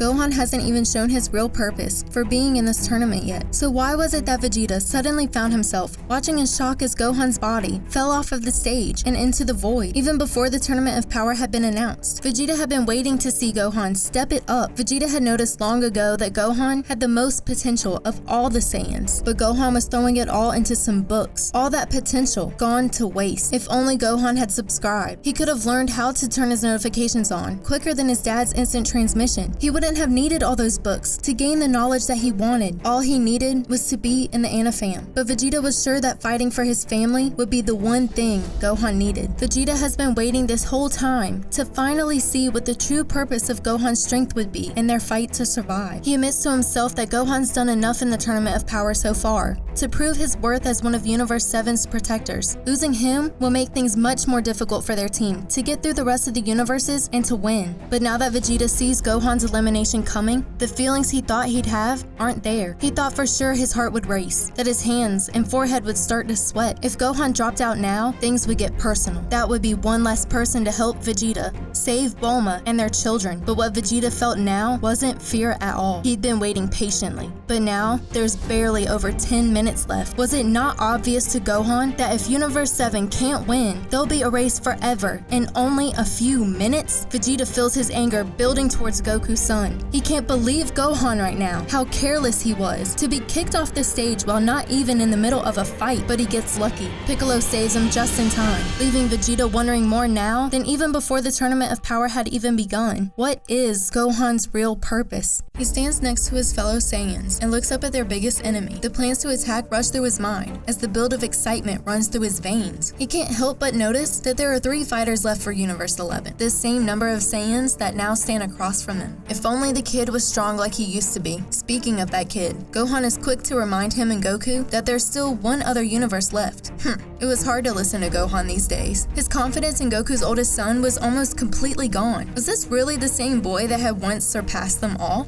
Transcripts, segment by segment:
Gohan hasn't even shown his real purpose for being in this tournament yet. So why was it that Vegeta suddenly found himself watching in shock as Gohan's body fell off of the stage and into the void? Even before the Tournament of Power had been announced, Vegeta had been waiting to see Gohan step it up. Vegeta had noticed long ago that Gohan had the most potential of all the Saiyans, but Gohan was throwing it all into some books. All that potential gone to waste. If only Gohan had subscribed, he could have learned how to turn his notifications on quicker than his dad's instant transmission. He wouldn't have needed all those books to gain the knowledge that he wanted. All he needed was to be in the Anifam. But Vegeta was sure that fighting for his family would be the one thing Gohan needed. Vegeta has been waiting this whole time to finally see what the true purpose of Gohan's strength would be in their fight to survive. He admits to himself that Gohan's done enough in the Tournament of Power so far to prove his worth as one of Universe 7's protectors. Losing him will make things much more difficult for their team to get through the rest of the universes and to win. But now that Vegeta sees Gohan's elimination coming, the feelings he thought he'd have aren't there. He thought for sure his heart would race, that his hands and forehead would start to sweat. If Gohan dropped out now, things would get personal. That would be one less person to help Vegeta save Bulma and their children. But what Vegeta felt now wasn't fear at all. He'd been waiting patiently. But now, there's barely over 10 minutes left. Was it not obvious to Gohan that if Universe 7 can't win, they'll be erased forever in only a few minutes? Vegeta feels his anger building towards Goku's son. He can't believe Gohan right now, how careless he was to be kicked off the stage while not even in the middle of a fight, but he gets lucky. Piccolo saves him just in time, leaving Vegeta wondering more now than even before the Tournament of Power had even begun. What is Gohan's real purpose? He stands next to his fellow Saiyans and looks up at their biggest enemy. The plans to attack rush through his mind as the build of excitement runs through his veins. He can't help but notice that there are 3 fighters left for Universe 11, the same number of Saiyans that now stand across from them. If only the kid was strong like he used to be. Speaking of that kid, Gohan is quick to remind him and Goku that there's still one other universe left. It was hard to listen to Gohan these days. His confidence in Goku's oldest son was almost completely gone. Was this really the same boy that had once surpassed them all?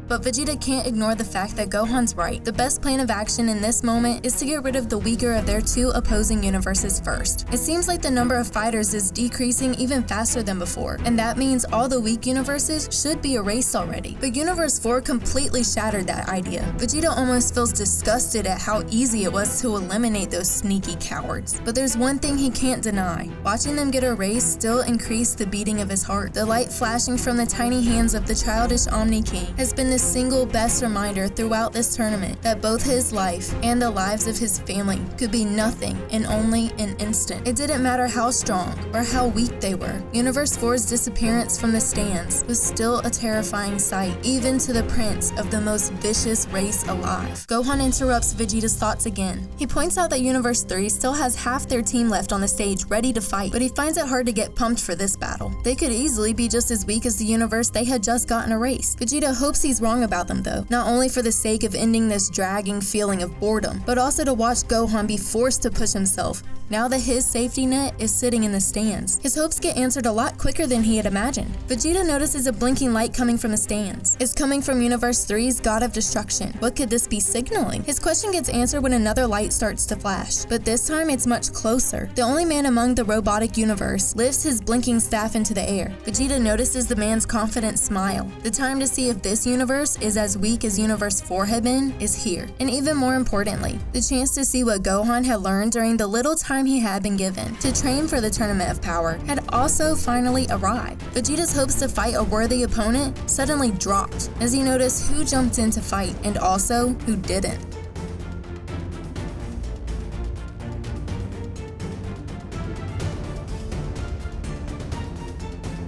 But Vegeta can't ignore the fact that Gohan's right. The best plan of action in this moment is to get rid of the weaker of their 2 opposing universes first. It seems like the number of fighters is decreasing even faster than before, and that means all the weak universes should be erased already. But Universe 4 completely shattered that idea. Vegeta almost feels disgusted at how easy it was to eliminate those sneaky cowards. But there's one thing he can't deny. Watching them get erased still increased the beating of his heart. The light flashing from the tiny hands of the childish Omni King has been the single best reminder throughout this tournament that both his life and the lives of his family could be nothing in only an instant. It didn't matter how strong or how weak they were. Universe 4's disappearance from the stands was still a terrifying sight, even to the prince of the most vicious race alive. Gohan interrupts Vegeta's thoughts again. He points out that Universe 3 still has half their team left on the stage ready to fight, but he finds it hard to get pumped for this battle. They could easily be just as weak as the universe they had just gotten erased. Vegeta hopes he's wrong about them though, not only for the sake of ending this dragging feeling of boredom, but also to watch Gohan be forced to push himself now that his safety net is sitting in the stands. His hopes get answered a lot quicker than he had imagined. Vegeta notices a blinking light coming from the stands. It's coming from Universe 3's God of Destruction. What could this be signaling? His question gets answered when another light starts to flash, but this time it's much closer. The only man among the robotic universe lifts his blinking staff into the air. Vegeta notices the man's confident smile. The time to see if this universe is as weak as Universe 4 had been is here. And even more importantly, the chance to see what Gohan had learned during the little time he had been given to train for the Tournament of Power had also finally arrived. Vegeta's hopes to fight a worthy opponent suddenly dropped as he noticed who jumped in to fight and also who didn't.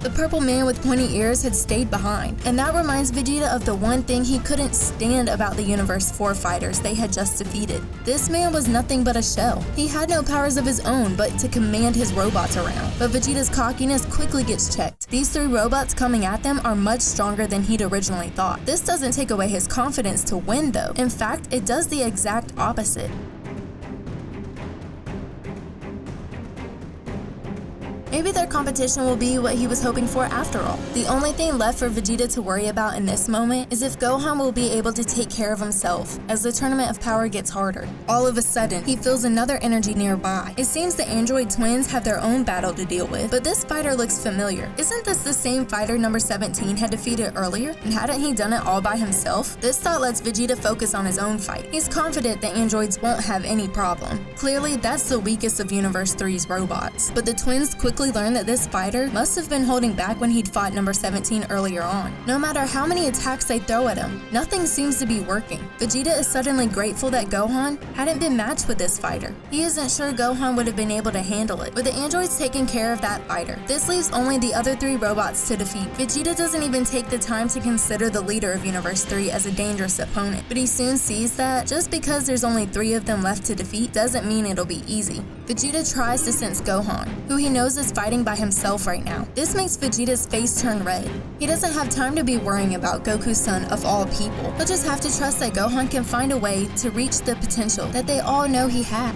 The purple man with pointy ears had stayed behind, and that reminds Vegeta of the one thing he couldn't stand about the Universe 4 fighters they had just defeated. This man was nothing but a shell. He had no powers of his own but to command his robots around. But Vegeta's cockiness quickly gets checked. These 3 robots coming at them are much stronger than he'd originally thought. This doesn't take away his confidence to win though. In fact, it does the exact opposite. Maybe their competition will be what he was hoping for after all. The only thing left for Vegeta to worry about in this moment is if Gohan will be able to take care of himself as the Tournament of Power gets harder. All of a sudden, he feels another energy nearby. It seems the android twins have their own battle to deal with, but this fighter looks familiar. Isn't this the same fighter number 17 had defeated earlier? And hadn't he done it all by himself? This thought lets Vegeta focus on his own fight. He's confident the androids won't have any problem. Clearly, that's the weakest of Universe 3's robots. But the twins quickly learn that this fighter must have been holding back when he'd fought number 17 earlier on. No matter how many attacks they throw at him, nothing seems to be working. Vegeta is suddenly grateful that Gohan hadn't been matched with this fighter. He isn't sure Gohan would have been able to handle it, with the androids taking care of that fighter. This leaves only the other 3 robots to defeat. Vegeta doesn't even take the time to consider the leader of Universe 3 as a dangerous opponent, but he soon sees that just because there's only 3 of them left to defeat doesn't mean it'll be easy. Vegeta tries to sense Gohan, who he knows is fighting by himself right now. This makes Vegeta's face turn red. He doesn't have time to be worrying about Goku's son of all people. He'll just have to trust that Gohan can find a way to reach the potential that they all know he had.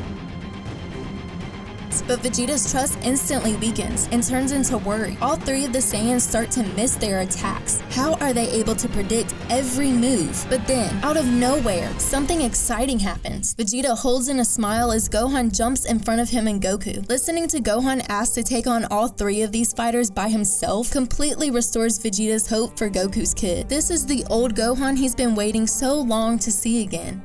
But Vegeta's trust instantly weakens and turns into worry. All 3 of the Saiyans start to miss their attacks. How are they able to predict every move? But then, out of nowhere, something exciting happens. Vegeta holds in a smile as Gohan jumps in front of him and Goku. Listening to Gohan ask to take on all 3 of these fighters by himself completely restores Vegeta's hope for Goku's kid. This is the old Gohan he's been waiting so long to see again.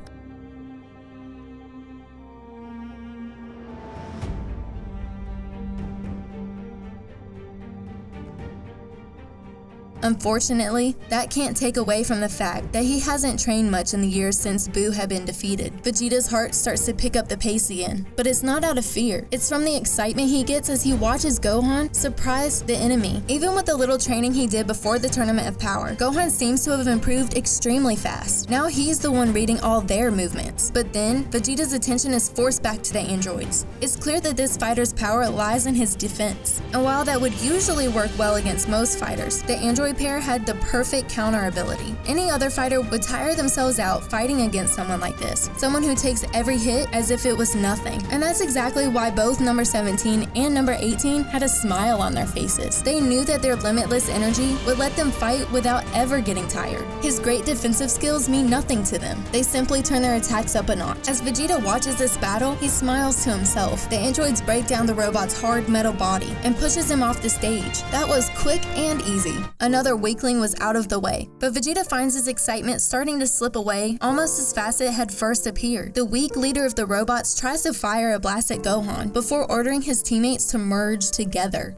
Unfortunately, that can't take away from the fact that he hasn't trained much in the years since Buu had been defeated. Vegeta's heart starts to pick up the pace again, but it's not out of fear. It's from the excitement he gets as he watches Gohan surprise the enemy. Even with the little training he did before the Tournament of Power, Gohan seems to have improved extremely fast. Now he's the one reading all their movements. But then, Vegeta's attention is forced back to the androids. It's clear that this fighter's power lies in his defense. And while that would usually work well against most fighters, the android pair had the perfect counter ability. Any other fighter would tire themselves out fighting against someone like this, someone who takes every hit as if it was nothing. And that's exactly why both number 17 and number 18 had a smile on their faces. They knew that their limitless energy would let them fight without ever getting tired. His great defensive skills mean nothing to them. They simply turn their attacks up a notch. As Vegeta watches this battle, he smiles to himself. The androids break down the robot's hard metal body and pushes him off the stage. That was quick and easy. Another weakling was out of the way, but Vegeta finds his excitement starting to slip away almost as fast as it had first appeared. The weak leader of the robots tries to fire a blast at Gohan before ordering his teammates to merge together.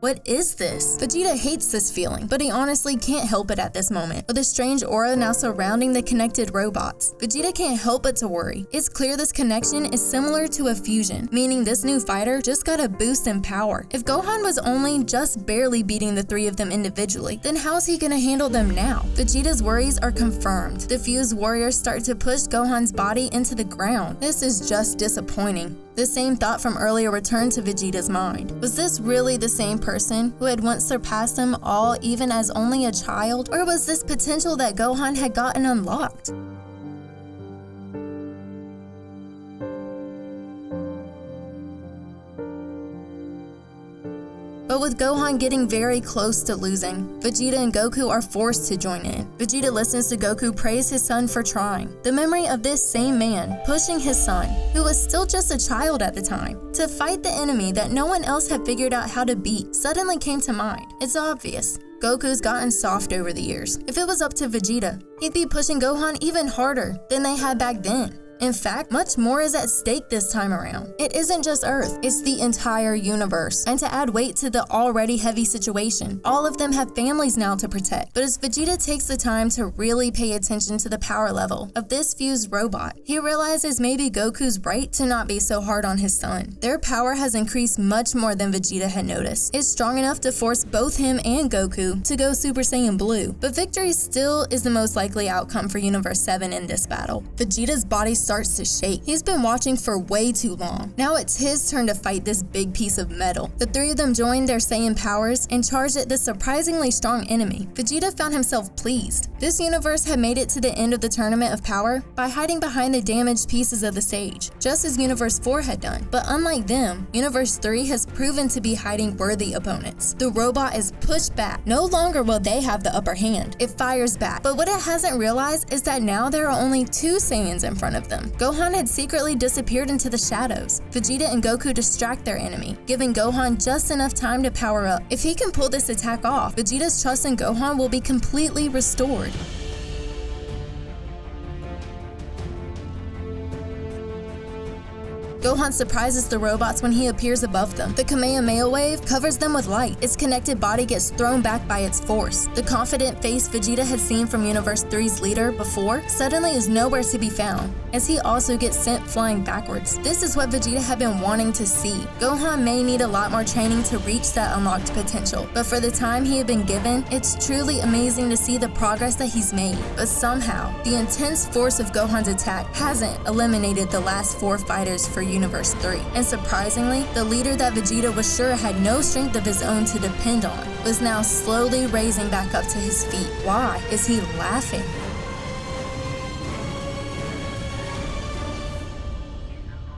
What is this? Vegeta hates this feeling, but he honestly can't help it at this moment. With a strange aura now surrounding the connected robots, Vegeta can't help but to worry. It's clear this connection is similar to a fusion, meaning this new fighter just got a boost in power. If Gohan was only just barely beating the 3 of them individually, then how's he gonna handle them now? Vegeta's worries are confirmed. The fused warriors start to push Gohan's body into the ground. This is just disappointing. The same thought from earlier returned to Vegeta's mind. Was this really the same person who had once surpassed them all even as only a child? Or was this potential that Gohan had gotten unlocked? But with Gohan getting very close to losing, Vegeta and Goku are forced to join in. Vegeta listens to Goku praise his son for trying. The memory of this same man pushing his son, who was still just a child at the time, to fight the enemy that no one else had figured out how to beat suddenly came to mind. It's obvious. Goku's gotten soft over the years. If it was up to Vegeta, he'd be pushing Gohan even harder than they had back then. In fact, much more is at stake this time around. It isn't just Earth, it's the entire universe. And to add weight to the already heavy situation, all of them have families now to protect. But as Vegeta takes the time to really pay attention to the power level of this fused robot, he realizes maybe Goku's right to not be so hard on his son. Their power has increased much more than Vegeta had noticed. It's strong enough to force both him and Goku to go Super Saiyan Blue. But victory still is the most likely outcome for Universe 7 in this battle. Vegeta's body starts to shake. He's been watching for way too long. Now it's his turn to fight this big piece of metal. The three of them joined their Saiyan powers and charged at this surprisingly strong enemy. Vegeta found himself pleased. This universe had made it to the end of the Tournament of Power by hiding behind the damaged pieces of the stage, just as Universe 4 had done. But unlike them, Universe 3 has proven to be hiding worthy opponents. The robot is pushed back. No longer will they have the upper hand. It fires back. But what it hasn't realized is that now there are only two Saiyans in front of them. Gohan had secretly disappeared into the shadows. Vegeta and Goku distract their enemy, giving Gohan just enough time to power up. If he can pull this attack off, Vegeta's trust in Gohan will be completely restored. Gohan surprises the robots when he appears above them. The Kamehameha wave covers them with light. Its connected body gets thrown back by its force. The confident face Vegeta had seen from Universe 3's leader before suddenly is nowhere to be found, as he also gets sent flying backwards. This is what Vegeta had been wanting to see. Gohan may need a lot more training to reach that unlocked potential, but for the time he had been given, it's truly amazing to see the progress that he's made. But somehow, the intense force of Gohan's attack hasn't eliminated the last four fighters for Universe 3. And surprisingly, the leader that Vegeta was sure had no strength of his own to depend on was now slowly raising back up to his feet. Why is he laughing?